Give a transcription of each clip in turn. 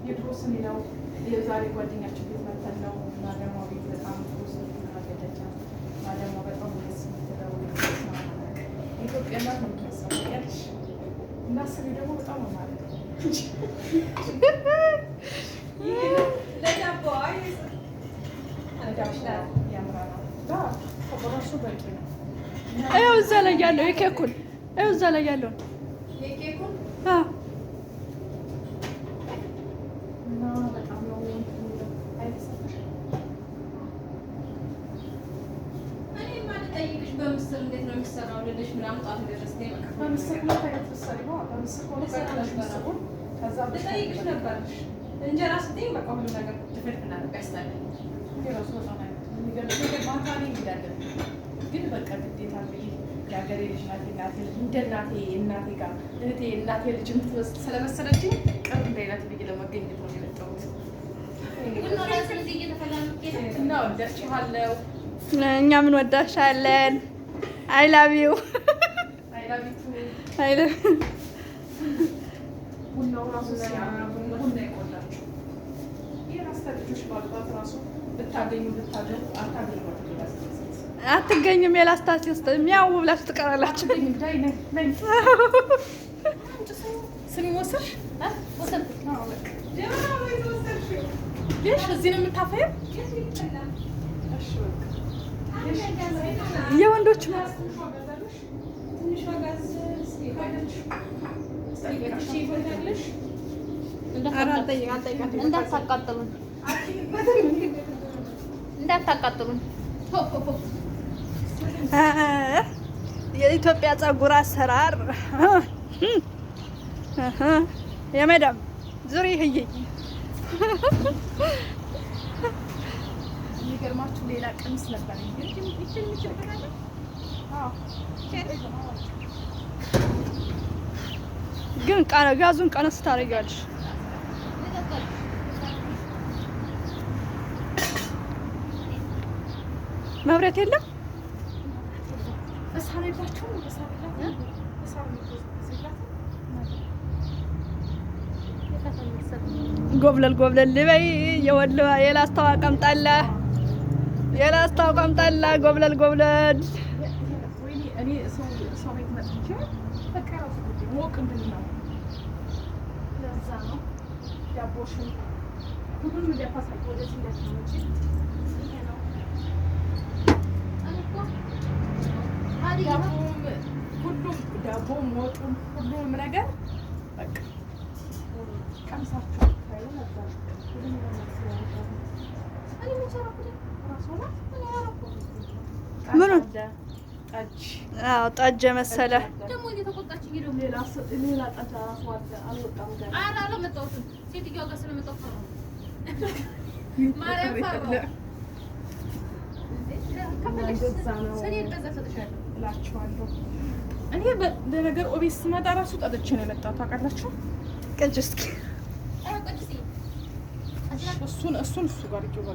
የድሮ ስሜ ነው። የዛሬ ጓደኛችን ቤት መተን ነው። ማደሟ ቤት በጣም ጥሩ ስሜ ተናገደች። ማደሟ በጣም ደስ የምትለው ኢትዮጵያ ናት ነው የምትመስለው ያልሽ እና ስሜ ደግሞ በጣም ነው ማለት ነው። ይኸው እዛ ላይ ያለው የኬኩን ይኸው እዛ ላይ ያለውን በምስር እንዴት ነው የሚሰራው? ልልሽ ምናምን ጣት ደረስቴ በቃ በምስር ነው ታይተሰሪው በምስር ነው ታይተሰሪው ከዛ ልጠይቅሽ ነበር። እንጀራ ስትይ በቃ ሁሉ ነገር ትፈትና ነው ያስታለኝ። የራሱ በጣም የሚገርም ነገር ማታ ላይ እንሄዳለን። ግን በቃ ግዴታ ብዬ የሀገሬ ልጅ ናት እናቴ እንደ እናቴ ጋር እህቴ እናቴ ልጅ የምትመስል ስለመሰለችኝ ቅርብ እንዳይላት ብዬ ለመገኘት ነው የመጣሁት። እና ወዳችኋለሁ። እኛ ምን ወዳሻለን። አይ ላቭ ዩ አይ ላቭ ቡናው ራሱ ቡና ይቆላችሁ የራስታ ልጆች ባሉባት ራሱ ብታገኙ አትገኙም። የላስታች ውስጥ የሚያው ብላችሁ ትቀራላችሁ። ስሚ ወሰድሽ እዚህ ነው የምታፈየው? የወንዶች ነው። እንዳታቃጥሉን የኢትዮጵያ ፀጉር አሰራር የመዳም ዙሪ ህይ የሚገርማችሁ ሌላ ቀሚስ ነበር ግን ጋዙን ቀነስ ታደርጊዋለሽ። መብራት የለም። ጎብለል በይ የወሎ የላስታው አቀምጣላ ጎብለል እኔ ሰው ቤት መጥቼ በቃ ራሱ ሞቅ እንድል ነው። ለዛ ነው ዳቦሽን ሁሉንም እንዲያፋሳቂ ወደዚህ እንዳትመጪ። ይሄ ነው ሁሉም ዳቦም ወጡም ሁሉም ነገር በቃ ቀምሳችሁ ታዩ ነበር። ምኑን ጠጅ መሰለ ደግሞ እየተቆጣች ይሄው ሌላ ጠጅ እራሱ አልወጣም ገና። ኧረ አላመጣሁትም። ሴትዮዋ ጋር ስለመጣሁ ነው። ማርያም ፈራሁ። እላችኋለሁ። እኔ ለነገር ኦቤስ ስመጣ እራሱ ጠጥቼ ነው የመጣሁት። ታውቃላችሁ? ቅጅ እስኪ እሱን እሱ ጋር ይገባ።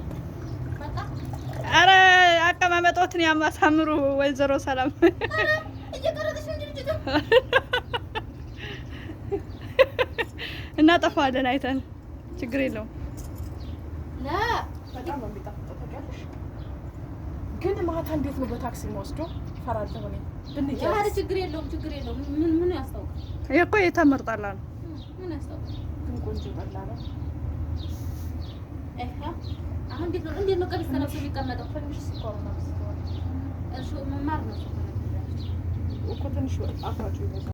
ኧረ አቀማመጦትን ያማሳምሩ ወይዘሮ ሰላም እናጠፋዋለን አይተን ችግር የለውም። በጣም ነው የሚጣፍጠው። ታውቂያለሽ? ግን ማታ እንዴት ነው በታክሲ የምወስደው? እፈራለሁ እኔ ብንጀምር። ኧረ ችግር የለውም። ምን ያስታውቃል? ይሄ እኮ የተመርጣላ ነው። ምን ያስታውቃል? ግን ቆንጆ በላ ነው። አሁን እንዴት ነው ቀሚስ ተለብሶ የሚቀመጠው? ትንሽ ስኳር ነው እሱ መማር ነው እኮ ትንሽ አፋጩ ይበዛል።